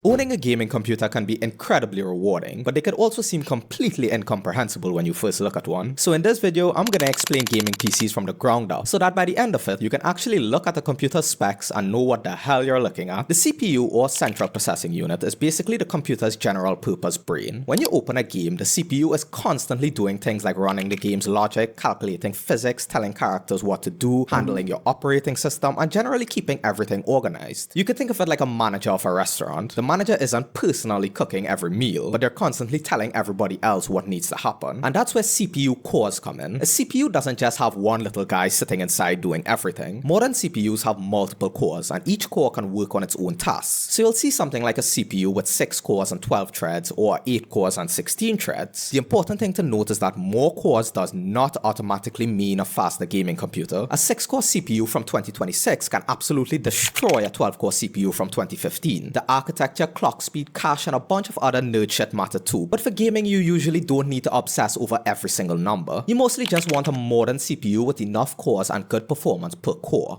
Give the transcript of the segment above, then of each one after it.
Owning a gaming computer can be incredibly rewarding, but they could also seem completely incomprehensible when you first look at one. So in this video, I'm gonna explain gaming PCs from the ground up, so that by the end of it, you can actually look at the computer specs and know what the hell you're looking at. The CPU, or Central Processing Unit, is basically the computer's general purpose brain. When you open a game, the CPU is constantly doing things like running the game's logic, calculating physics, telling characters what to do, handling your operating system, and generally keeping everything organized. You could think of it like a manager of a restaurant. The manager isn't personally cooking every meal, but they're constantly telling everybody else what needs to happen. And that's where CPU cores come in. A CPU doesn't just have one little guy sitting inside doing everything. Modern CPUs have multiple cores, and each core can work on its own tasks. So you'll see something like a CPU with 6 cores and 12 threads, or 8 cores and 16 threads. The important thing to note is that more cores does not automatically mean a faster gaming computer. A 6-core CPU from 2026 can absolutely destroy a 12-core CPU from 2015. The architecture, clock speed, cache, and a bunch of other nerd shit matter too. But for gaming, you usually don't need to obsess over every single number. You mostly just want a modern CPU with enough cores and good performance per core.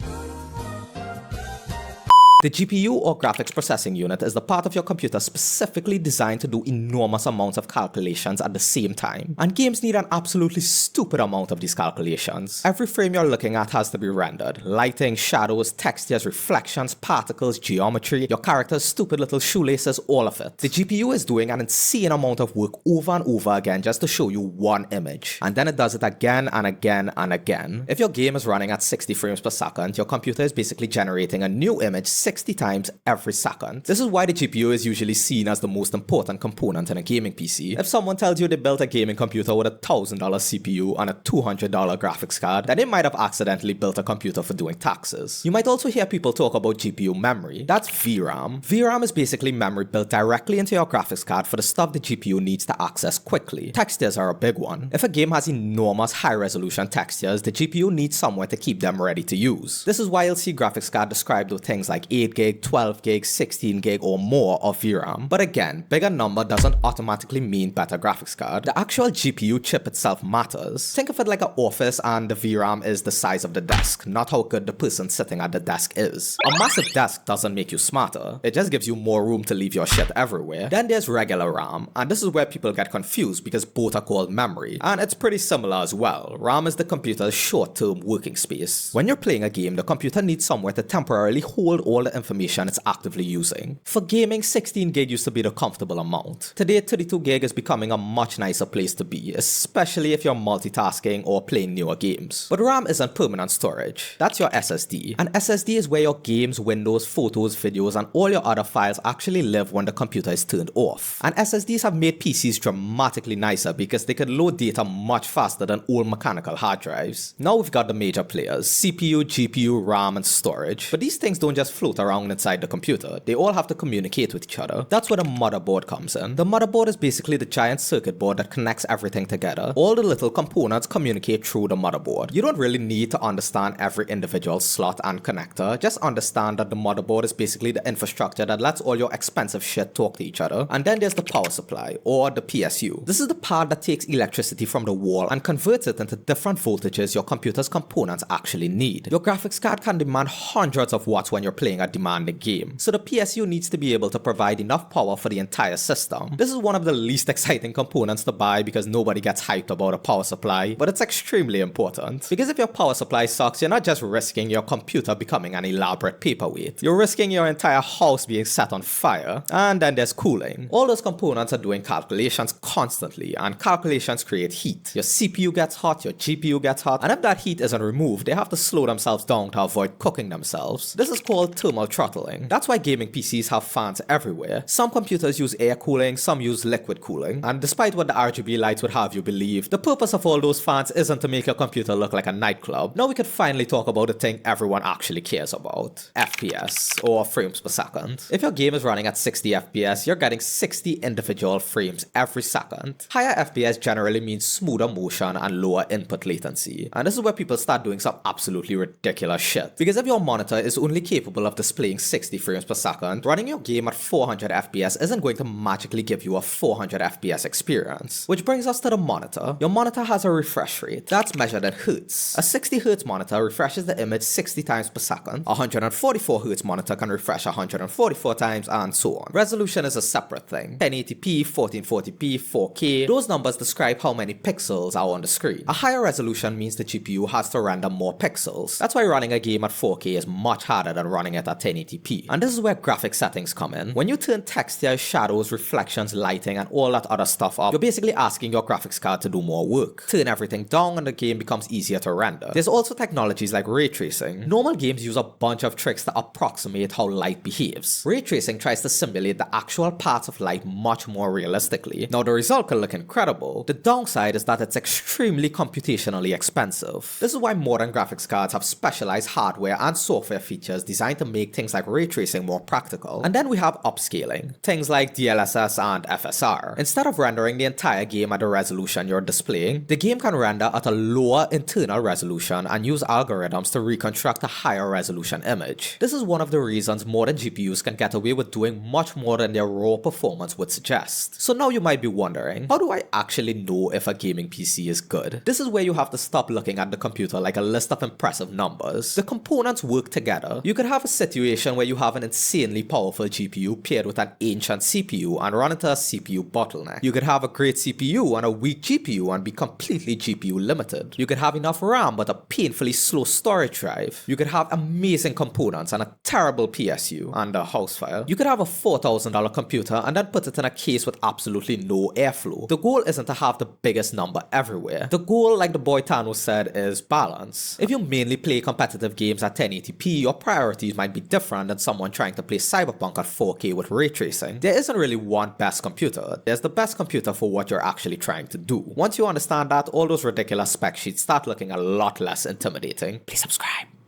The GPU, or Graphics Processing Unit, is the part of your computer specifically designed to do enormous amounts of calculations at the same time. And games need an absolutely stupid amount of these calculations. Every frame you're looking at has to be rendered. Lighting, shadows, textures, reflections, particles, geometry, your character's stupid little shoelaces, all of it. The GPU is doing an insane amount of work over and over again just to show you one image. And then it does it again and again and again. If your game is running at 60 frames per second, your computer is basically generating a new image 60 times every second. This is why the GPU is usually seen as the most important component in a gaming PC. If someone tells you they built a gaming computer with a $1,000 CPU and a $200 graphics card, then they might have accidentally built a computer for doing taxes. You might also hear people talk about GPU memory. That's VRAM. VRAM is basically memory built directly into your graphics card for the stuff the GPU needs to access quickly. Textures are a big one. If a game has enormous high-resolution textures, the GPU needs somewhere to keep them ready to use. This is why you'll see graphics card described with things like 8 gig, 12 gig, 16 gig, or more of VRAM. But again, bigger number doesn't automatically mean better graphics card. The actual GPU chip itself matters. Think of it like an office, and the VRAM is the size of the desk, not how good the person sitting at the desk is. A massive desk doesn't make you smarter, it just gives you more room to leave your shit everywhere. Then there's regular RAM, and this is where people get confused because both are called memory, and it's pretty similar as well. RAM is the computer's short-term working space. When you're playing a game, the computer needs somewhere to temporarily hold all the information it's actively using. For gaming, 16 gig used to be the comfortable amount. Today, 32 gig is becoming a much nicer place to be, especially if you're multitasking or playing newer games. But RAM isn't permanent storage. That's your SSD. An SSD is where your games, windows, photos, videos, and all your other files actually live when the computer is turned off. And SSDs have made PCs dramatically nicer because they can load data much faster than old mechanical hard drives. Now we've got the major players: CPU, GPU, RAM, and storage. But these things don't just float around inside the computer, they all have to communicate with each other. That's where the motherboard comes in. The motherboard is basically the giant circuit board that connects everything together. All the little components communicate through the motherboard. You don't really need to understand every individual slot and connector, just understand that the motherboard is basically the infrastructure that lets all your expensive shit talk to each other. And then there's the power supply, or the PSU. This is the part that takes electricity from the wall and converts it into different voltages your computer's components actually need. Your graphics card can demand hundreds of watts when you're playing a demanding game, so the PSU needs to be able to provide enough power for the entire system. This is one of the least exciting components to buy because nobody gets hyped about a power supply, but it's extremely important. Because if your power supply sucks, you're not just risking your computer becoming an elaborate paperweight, you're risking your entire house being set on fire. And then there's cooling. All those components are doing calculations constantly, and calculations create heat. Your CPU gets hot, your GPU gets hot, and if that heat isn't removed, they have to slow themselves down to avoid cooking themselves. This is called thermal throttling. That's why gaming PCs have fans everywhere. Some computers use air cooling, some use liquid cooling, and despite what the RGB lights would have you believe, the purpose of all those fans isn't to make your computer look like a nightclub. Now we could finally talk about the thing everyone actually cares about: FPS, or frames per second. If your game is running at 60 FPS, you're getting 60 individual frames every second. Higher FPS generally means smoother motion and lower input latency, and this is where people start doing some absolutely ridiculous shit. Because if your monitor is only capable of displaying 60 frames per second, running your game at 400 FPS isn't going to magically give you a 400 FPS experience. Which brings us to the monitor. Your monitor has a refresh rate that's measured in Hz. A 60Hz monitor refreshes the image 60 times per second, a 144Hz monitor can refresh 144 times, and so on. Resolution is a separate thing. 1080p, 1440p, 4K, those numbers describe how many pixels are on the screen. A higher resolution means the GPU has to render more pixels. That's why running a game at 4K is much harder than running it at 1080p. And this is where graphic settings come in. When you turn texture, shadows, reflections, lighting, and all that other stuff up, you're basically asking your graphics card to do more work. Turn everything down and the game becomes easier to render. There's also technologies like ray tracing. Normal games use a bunch of tricks to approximate how light behaves. Ray tracing tries to simulate the actual paths of light much more realistically. Now the result can look incredible. The downside is that it's extremely computationally expensive. This is why modern graphics cards have specialized hardware and software features designed to make things like ray tracing more practical. And then we have upscaling, things like DLSS and FSR. Instead of rendering the entire game at the resolution you're displaying, the game can render at a lower internal resolution and use algorithms to reconstruct a higher resolution image. This is one of the reasons modern GPUs can get away with doing much more than their raw performance would suggest. So now you might be wondering, how do I actually know if a gaming PC is good? This is where you have to stop looking at the computer like a list of impressive numbers. The components work together. You could have a situation where you have an insanely powerful GPU paired with an ancient CPU and run into a CPU bottleneck. You could have a great CPU and a weak GPU and be completely GPU limited. You could have enough RAM but a painfully slow storage drive. You could have amazing components and a terrible PSU and a house file. You could have a $4,000 computer and then put it in a case with absolutely no airflow. The goal isn't to have the biggest number everywhere. The goal, like the boy Thanos said, is balance. If you mainly play competitive games at 1080p, your priorities might be different than someone trying to play Cyberpunk at 4K with ray tracing. There isn't really one best computer. There's the best computer for what you're actually trying to do. Once you understand that, all those ridiculous spec sheets start looking a lot less intimidating. Please subscribe.